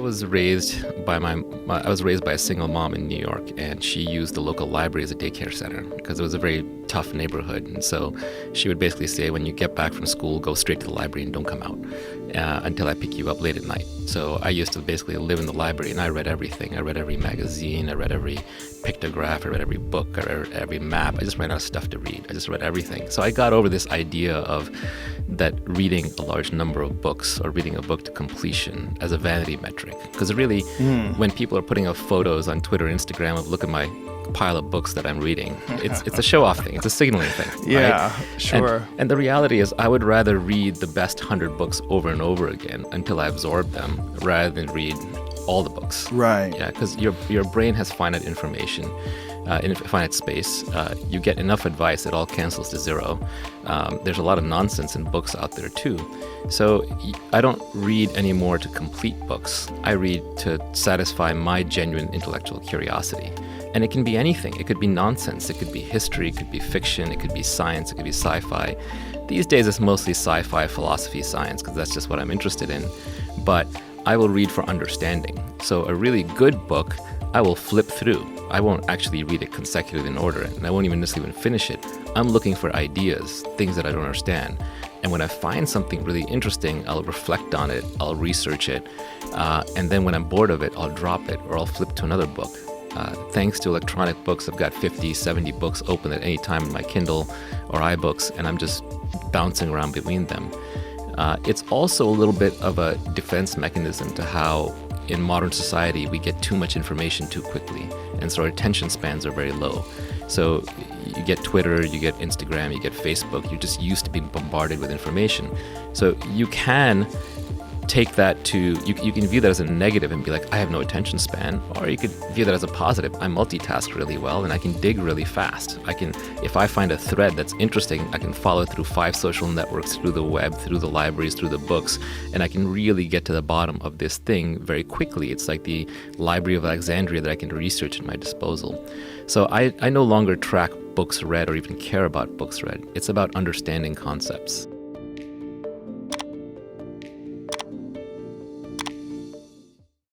I was raised by a single mom in New York, and she used the local library as a daycare center because it was a very tough neighborhood. And so she would basically say, when you get back from school, go straight to the library and don't come out until I pick you up late at night. So I used to basically live in the library, and I read everything. I read every magazine, I read every pictograph, I read every book, I read every map. I just ran out of stuff to read. I just read everything. So I got over this idea of that reading a large number of books or reading a book to completion as a vanity metric. Because really, when people are putting up photos on Twitter, Instagram of look at my pile of books that I'm reading, it's a show-off thing. It's a signaling thing. Yeah, right? sure. And the reality is, I would rather read the best 100 books over and over again until I absorb them, rather than read all the books. Right. Yeah, because your brain has finite information. In finite space, you get enough advice, it all cancels to zero. There's a lot of nonsense in books out there too. So I don't read anymore to complete books. I read to satisfy my genuine intellectual curiosity. And it can be anything. It could be nonsense. It could be history. It could be fiction. It could be science. It could be sci-fi. These days it's mostly sci-fi, philosophy, science, because that's just what I'm interested in. But I will read for understanding. So a really good book, I will flip through. I won't actually read it consecutively in order, and I won't even necessarily finish it. I'm looking for ideas, things that I don't understand. And when I find something really interesting, I'll reflect on it, I'll research it, and then when I'm bored of it, I'll drop it or I'll flip to another book. Thanks to electronic books, I've got 50, 70 books open at any time in my Kindle or iBooks, and I'm just bouncing around between them. It's also a little bit of a defense mechanism to how in modern society we get too much information too quickly, and so our attention spans are very low. So you get Twitter, you get Instagram, you get Facebook, you're just used to being bombarded with information. So you can take that to, you can view that as a negative and be like, I have no attention span, or you could view that as a positive. I multitask really well and I can dig really fast. If I find a thread that's interesting, I can follow through 5 social networks, through the web, through the libraries, through the books, and I can really get to the bottom of this thing very quickly. It's like the Library of Alexandria that I can research at my disposal. So I no longer track books read or even care about books read. It's about understanding concepts.